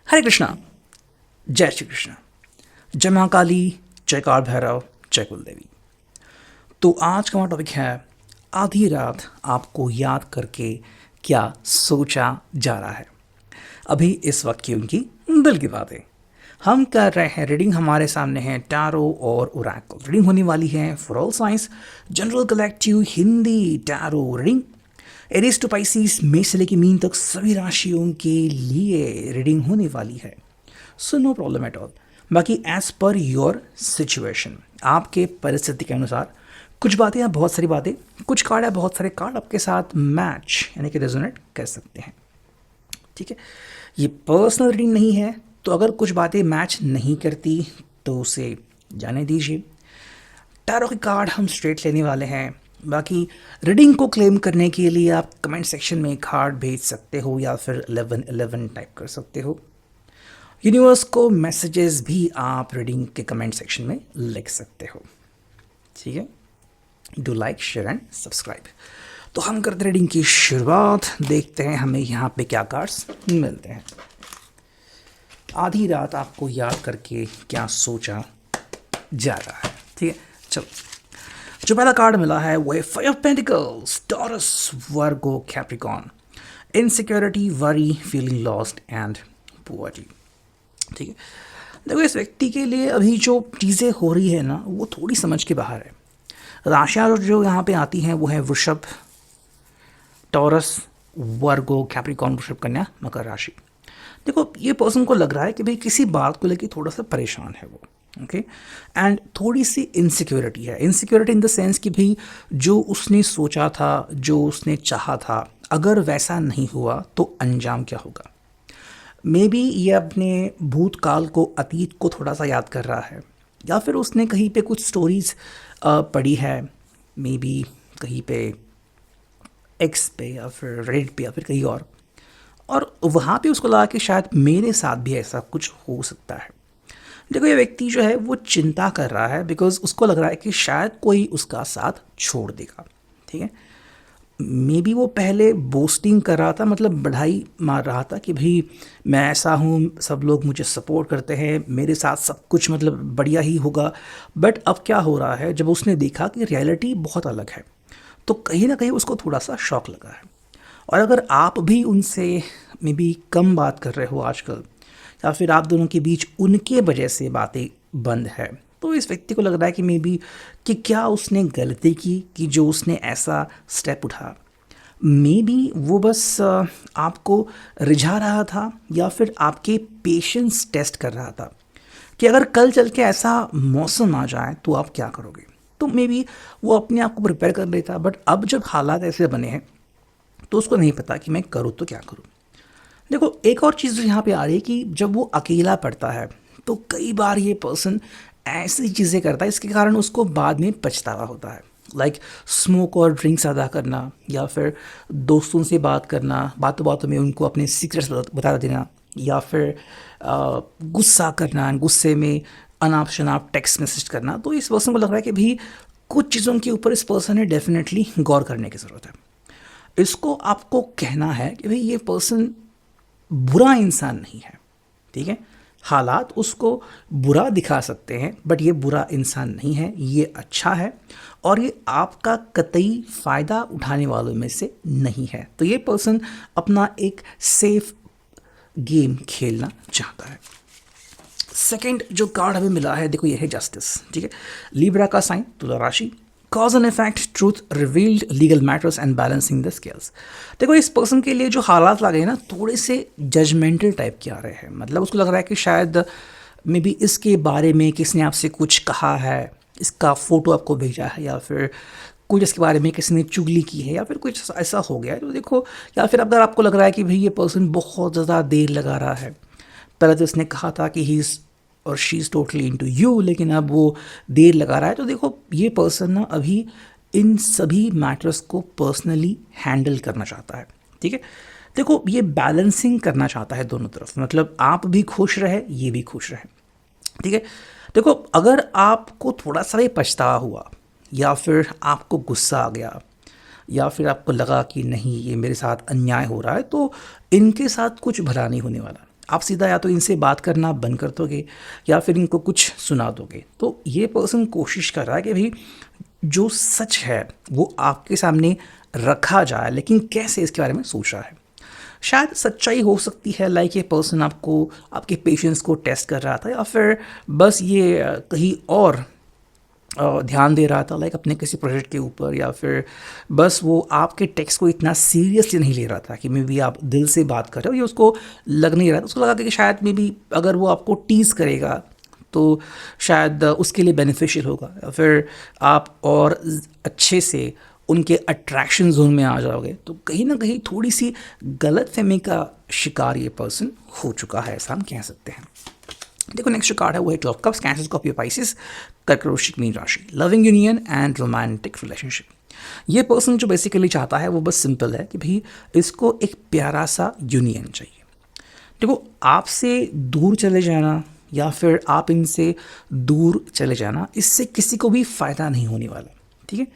हरे कृष्णा। जय श्री कृष्ण। जय महाकाली। जय काल भैरव। जय कुलदेवी। तो आज का हमारा टॉपिक है आधी रात आपको याद करके क्या सोचा जा रहा है। अभी इस वक्त की उनकी दिल की बातें हम कर रहे हैं। रीडिंग हमारे सामने है टैरो और ओरेकल। रीडिंग होने वाली है for all signs general collective Hindi tarot reading. Aries to Pisces में से लेकर मीन तक सभी राशियों के लिए रीडिंग होने वाली है। So no problem at all. बाकी एज पर योर सिचुएशन, आपके परिस्थिति के अनुसार कुछ बातें या बहुत सारी बातें, कुछ कार्ड या बहुत सारे कार्ड आपके साथ मैच यानी कि रेजोनेट कर सकते हैं। ठीक है, ये पर्सनल रीडिंग नहीं है, तो अगर कुछ बातें मैच नहीं करती तो उसे जाने दीजिए। टैरो के कार्ड हम स्ट्रेट लेने वाले हैं। बाकी रीडिंग को क्लेम करने के लिए आप कमेंट सेक्शन में कार्ड भेज सकते हो या फिर 1111 टाइप कर सकते हो। यूनिवर्स को मैसेजेस भी आप रीडिंग के कमेंट सेक्शन में लिख सकते हो। ठीक है, do like share and subscribe. तो हम करते रीडिंग की शुरुआत। देखते हैं हमें यहाँ पे क्या कार्ड्स मिलते हैं। आधी रात आपको याद करके क्या सोचा जा रहा है। ठीक है, चलो। जो पहला कार्ड मिला है वो है five of pentacles, taurus, Virgo, Capricorn. Insecurity, worry, feeling lost and poverty. ठीक है, देखो इस व्यक्ति के लिए अभी जो चीज़ें हो रही है ना वो थोड़ी समझ के बाहर है। राशियाँ जो यहाँ पे आती हैं वो है वृषभ, टॉरस, वर्गो, कैप्रिकॉन, वृषभ, कन्या, मकर राशि। देखो ये पर्सन को लग रहा है कि भाई किसी बात को लेकर थोड़ा सा परेशान है वो। ओके, एंड थोड़ी सी इनसिक्योरिटी है। इनसिक्योरिटी इन द सेंस कि भाई जो उसने सोचा था, जो उसने चाहा था, अगर वैसा नहीं हुआ तो अंजाम क्या होगा। मे बी ये अपने भूतकाल को, अतीत को थोड़ा सा याद कर रहा है, या फिर उसने कहीं पे कुछ स्टोरीज पढ़ी है, मे बी कहीं पे एक्स पे या फिर रेड पे या फिर कहीं और वहाँ पे उसको लगा कि शायद मेरे साथ भी ऐसा कुछ हो सकता है। देखो ये व्यक्ति जो है वो चिंता कर रहा है बिकॉज उसको लग रहा है कि शायद कोई उसका साथ छोड़ देगा। ठीक है, मे बी वो पहले बोस्टिंग कर रहा था, मतलब बढ़ाई मार रहा था कि भाई मैं ऐसा हूँ, सब लोग मुझे सपोर्ट करते हैं, मेरे साथ सब कुछ मतलब बढ़िया ही होगा। बट अब क्या हो रहा है, जब उसने देखा कि रियलिटी बहुत अलग है तो कहीं ना कहीं उसको थोड़ा सा शॉक लगा है। और अगर आप भी उनसे मे बी कम बात कर रहे हो आजकल, या फिर आप दोनों के बीच उनके वजह से बातें बंद है, तो इस व्यक्ति को लग रहा है कि मे बी कि क्या उसने गलती की कि जो उसने ऐसा स्टेप उठा। मे बी वो बस आपको रिझा रहा था या फिर आपके पेशेंस टेस्ट कर रहा था कि अगर कल चल के ऐसा मौसम आ जाए तो आप क्या करोगे। तो मे बी वो अपने आप को प्रिपेयर कर लेता, बट अब जब हालात ऐसे बने हैं तो उसको नहीं पता कि मैं करूँ तो क्या करूँ। देखो एक और चीज़ यहाँ पे आ रही है कि जब वो अकेला पड़ता है तो कई बार ये पर्सन ऐसी चीज़ें करता है इसके कारण उसको बाद में पछतावा होता है। लाइक स्मोक और ड्रिंक्स ज़्यादा करना, या फिर दोस्तों से बात करना, बातों बातों में उनको अपने सीक्रेट्स बता देना, या फिर गुस्सा करना, गुस्से में अनाप शनाप टेक्स्ट मैसेज करना। तो इस पर्सन को लग रहा है कि भाई कुछ चीज़ों के ऊपर इस पर्सन ने डेफिनेटली गौर करने की ज़रूरत है। इसको आपको कहना है कि भाई ये पर्सन बुरा इंसान नहीं है। ठीक है, हालात उसको बुरा दिखा सकते हैं बट ये बुरा इंसान नहीं है, ये अच्छा है और ये आपका कतई फ़ायदा उठाने वालों में से नहीं है। तो ये पर्सन अपना एक सेफ गेम खेलना चाहता है। सेकंड जो कार्ड हमें मिला है, देखो ये है जस्टिस। ठीक है, लिब्रा का साइन, तुला राशि, cause and effect, truth revealed, legal matters and balancing the scales. देखो इस पर्सन के लिए जो हालात लगे हैं ना थोड़े से जजमेंटल टाइप के आ रहे हैं। मतलब उसको लग रहा है कि शायद मे बी इसके बारे में किसी ने आपसे कुछ कहा है, इसका फ़ोटो आपको भेजा है, या फिर कुछ इसके बारे में किसी ने चुगली की है, या फिर कुछ ऐसा हो गया है। तो देखो, या फिर अगर आपको लग रहा है कि भाई ये पर्सन बहुत ज़्यादा देर लगा रहा है, पहले तो इसने कहा था कि ही इज़ और she is totally into you, लेकिन अब वो देर लगा रहा है। तो देखो ये पर्सन ना अभी इन सभी मैटर्स को पर्सनली हैंडल करना चाहता है। ठीक है, देखो ये बैलेंसिंग करना चाहता है दोनों तरफ, मतलब आप भी खुश रहे, ये भी खुश रहे। ठीक है, देखो अगर आपको थोड़ा सा भी पछतावा हुआ, या फिर आपको गुस्सा आ गया, या फिर आपको लगा कि नहीं ये मेरे साथ अन्याय हो रहा है, तो इनके साथ कुछ भला नहीं होने वाला। आप सीधा या तो इनसे बात करना बंद कर दोगे या फिर इनको कुछ सुना दोगे। तो ये पर्सन कोशिश कर रहा है कि भाई जो सच है वो आपके सामने रखा जाए, लेकिन कैसे इसके बारे में सोच रहा है। शायद सच्चाई हो सकती है लाइक ये पर्सन आपको आपके पेशेंस को टेस्ट कर रहा था, या फिर बस ये कहीं और ध्यान दे रहा था लाइक अपने किसी प्रोजेक्ट के ऊपर, या फिर बस वो आपके टेक्स्ट को इतना सीरियसली नहीं ले रहा था कि मे बी आप दिल से बात कर रहे हो, ये उसको लग नहीं रहा था। उसको लगा कि शायद मे बी अगर वो आपको टीज़ करेगा तो शायद उसके लिए बेनिफिशियल होगा, या फिर आप और अच्छे से उनके अट्रैक्शन जोन में आ जाओगे। तो कहीं ना कहीं थोड़ी सी गलत फहमी का शिकार ये पर्सन हो चुका है, ऐसा हम कह सकते हैं। देखो नेक्स्ट जो कार्ड है वो है 12 कप्स, कैंसर, स्कॉर्पियो, पाइसेस, कर्क, वृश्चिक, मीन राशि। Loving union and romantic relationship. ये पर्सन जो बेसिकली चाहता है वो बस सिंपल है कि भाई इसको एक प्यारा सा यूनियन चाहिए। देखो आपसे दूर चले जाना या फिर आप इनसे दूर चले जाना, इससे किसी को भी फ़ायदा नहीं होने वाला, ठीक है।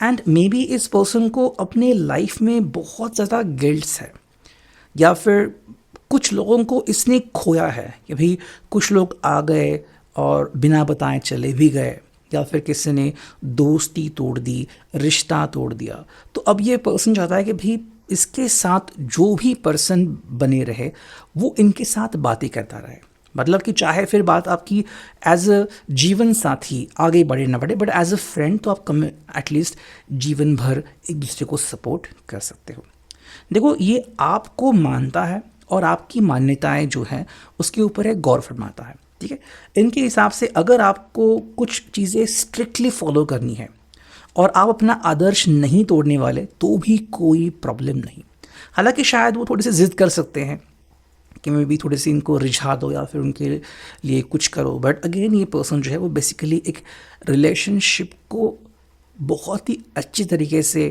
एंड मे बी इस पर्सन को अपने लाइफ में बहुत ज़्यादा गिल्ट्स है, या फिर कुछ लोगों को इसने खोया है कि भाई कुछ लोग आ गए और बिना बताए चले भी गए, या फिर किसी ने दोस्ती तोड़ दी, रिश्ता तोड़ दिया। तो अब ये पर्सन चाहता है कि भाई इसके साथ जो भी पर्सन बने रहे वो इनके साथ बातें करता रहे। मतलब कि चाहे फिर बात आपकी एज अ जीवन साथी आगे बढ़े ना बढ़े, बट एज अ फ्रेंड तो आप कम एटलीस्ट जीवन भर एक दूसरे को सपोर्ट कर सकते हो। देखो ये आपको मानता है और आपकी मान्यताएं जो हैं उसके ऊपर है गौर फरमाता है, ठीक है। इनके हिसाब से अगर आपको कुछ चीज़ें स्ट्रिक्टली फॉलो करनी है और आप अपना आदर्श नहीं तोड़ने वाले तो भी कोई प्रॉब्लम नहीं। हालांकि शायद वो थोड़े से ज़िद कर सकते हैं कि मैं भी थोड़े से इनको रिझा दो या फिर उनके लिए कुछ करो, बट अगेन ये पर्सन जो है वो बेसिकली एक रिलेशनशिप को बहुत ही अच्छी तरीके से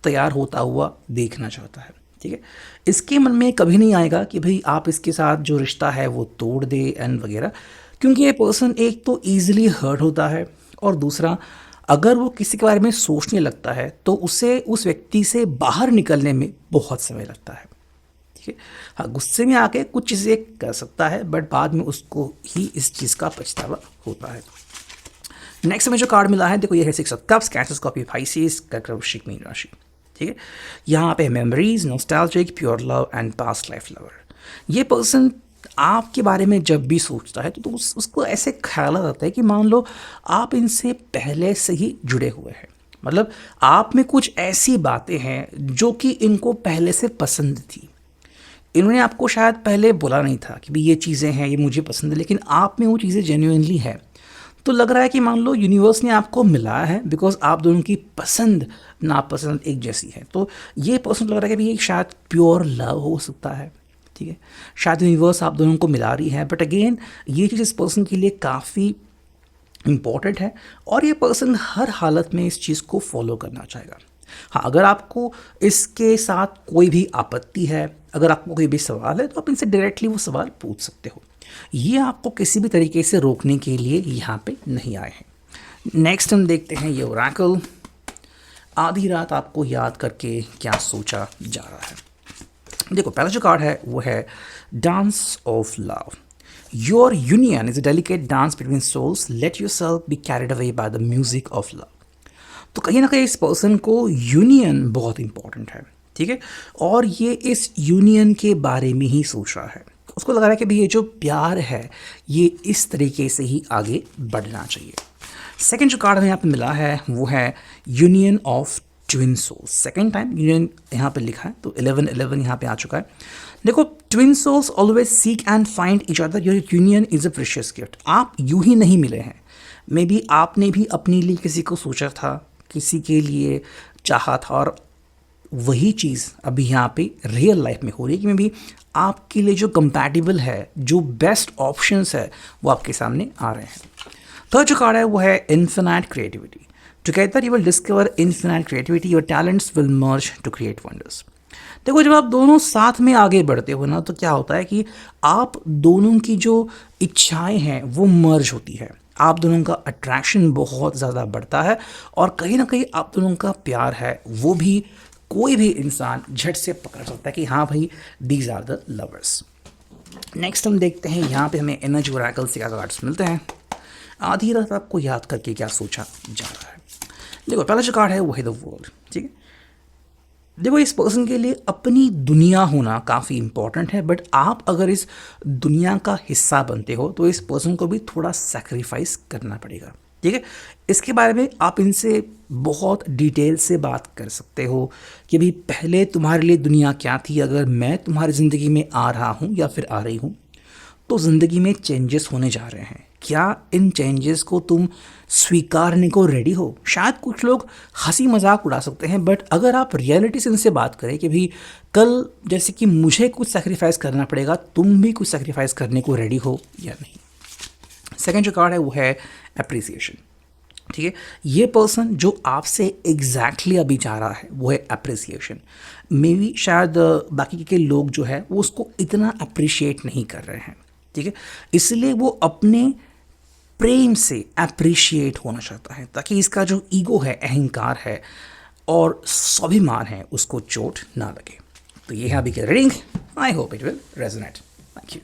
तैयार होता हुआ देखना चाहता है, ठीक है। इसके मन में कभी नहीं आएगा कि भाई आप इसके साथ जो रिश्ता है वो तोड़ दे एंड वगैरह, क्योंकि ये पर्सन एक तो ईजिली हर्ट होता है और दूसरा अगर वो किसी के बारे में सोचने लगता है तो उसे उस व्यक्ति से बाहर निकलने में बहुत समय लगता है, ठीक है। हाँ, गुस्से में आके कुछ चीज़ें कर सकता है बट बाद में उसको ही इस चीज़ का पछतावा होता है। नेक्स्ट में जो कार्ड मिला है देखो ये है 6 of cups, cancer, Scorpio, Pisces, कर्क, वृश्चिक, मीन राशि, ठीक है। यहाँ पे memories, nostalgic, pure love and past life lover. ये पर्सन आपके बारे में जब भी सोचता है तो उसको ऐसे ख्याल आता है कि मान लो आप इनसे पहले से ही जुड़े हुए हैं। मतलब आप में कुछ ऐसी बातें हैं जो कि इनको पहले से पसंद थी। इन्होंने आपको शायद पहले बोला नहीं था कि भाई ये चीज़ें हैं, ये मुझे पसंद है, लेकिन आप में वो चीज़ें जेन्युइनली है। तो लग रहा है कि मान लो यूनिवर्स ने आपको मिलाया है बिकॉज आप दोनों की पसंद नापसंद एक जैसी है। तो ये पर्सन लग रहा है कि भाई शायद प्योर लव हो सकता है, ठीक है। शायद यूनिवर्स आप दोनों को मिला रही है, बट अगेन ये चीज़ इस पर्सन के लिए काफ़ी इम्पॉर्टेंट है और ये पर्सन हर हालत में इस चीज़ को फॉलो करना चाहेगा। हाँ, अगर आपको इसके साथ कोई भी आपत्ति है, अगर आपको कोई भी सवाल है तो आप इनसे डायरेक्टली वो सवाल पूछ सकते हो। ये आपको किसी भी तरीके से रोकने के लिए यहाँ पे नहीं आए हैं। नेक्स्ट हम देखते हैं ये ओरेकल, आधी रात आपको याद करके क्या सोचा जा रहा है। देखो पहला जो कार्ड है वो है dance of love. Your union is a delicate dance between souls, let yourself be carried away by the music of love. तो कहीं ना कहीं इस पर्सन को यूनियन बहुत इंपॉर्टेंट है, ठीक है। और ये इस यूनियन के बारे में ही सोच रहा है। उसको लग रहा है कि भाई ये जो प्यार है ये इस तरीके से ही आगे बढ़ना चाहिए। सेकंड जो कार्ड हमें यहाँ पे मिला है वो है union of twin souls. Second time union यहाँ पे लिखा है तो 11-11 यहाँ पे आ चुका है। देखो twin souls always seek and find each other, your union is a precious gift. आप यूं ही नहीं मिले हैं, मे बी आपने भी अपने लिए किसी को सोचा था, किसी के लिए चाहा था और वही चीज़ अभी यहाँ पे रियल लाइफ में हो रही है कि मे बी आपके लिए जो कंपैटिबल है, जो बेस्ट ऑप्शंस है वो आपके सामने आ रहे हैं। थर्ड जो कार्ड है वो है infinite creativity. Together you will discover infinite creativity, your talents will merge to create wonders. देखो जब आप दोनों साथ में आगे बढ़ते हो ना तो क्या होता है कि आप दोनों की जो इच्छाएं हैं वो मर्ज होती है, आप दोनों का अट्रैक्शन बहुत ज़्यादा बढ़ता है और कहीं ना कहीं आप दोनों का प्यार है वो भी कोई भी इंसान झट से पकड़ सकता है कि हाँ भाई these are the lovers. Next हम देखते हैं यहाँ पे हमें एनर्जी ओरेकल से क्या कार्ड्स मिलते हैं। आधी रात आपको याद करके क्या सोचा जा रहा है। देखो पहला जो कार्ड है वो है द वर्ल्ड। ठीक है, देखो इस पर्सन के लिए अपनी दुनिया होना काफ़ी इंपॉर्टेंट है, बट आप अगर इस दुनिया का हिस्सा बनते हो तो इस पर्सन को भी थोड़ा सेक्रीफाइस करना पड़ेगा। ठीक है, इसके बारे में आप इनसे बहुत डिटेल से बात कर सकते हो कि भाई पहले तुम्हारे लिए दुनिया क्या थी, अगर मैं तुम्हारी ज़िंदगी में आ रहा हूँ या फिर आ रही हूँ तो ज़िंदगी में चेंजेस होने जा रहे हैं, क्या इन चेंजेस को तुम स्वीकारने को रेडी हो। शायद कुछ लोग हंसी मजाक उड़ा सकते हैं, बट अगर आप रियलिटी से इनसे बात करें कि भाई कल जैसे कि मुझे कुछ सेक्रीफाइस करना पड़ेगा, तुम भी कुछ सेक्रीफाइस करने को रेडी हो या नहीं। सेकेंड जो कार्ड है वो है अप्रिसिएशन। ठीक है, ये पर्सन जो आपसे एग्जैक्टली अभी चाह रहा है वो है अप्रिसिएशन। मे बी शायद बाकी के लोग जो है वो उसको इतना अप्रिशिएट नहीं कर रहे हैं। ठीक है, इसलिए वो अपने प्रेम से अप्रिशिएट होना चाहता है ताकि इसका जो ईगो है, अहंकार है और स्वाभिमान है उसको चोट ना लगे। तो ये है अभी की reading. I hope it will resonate. Thank you.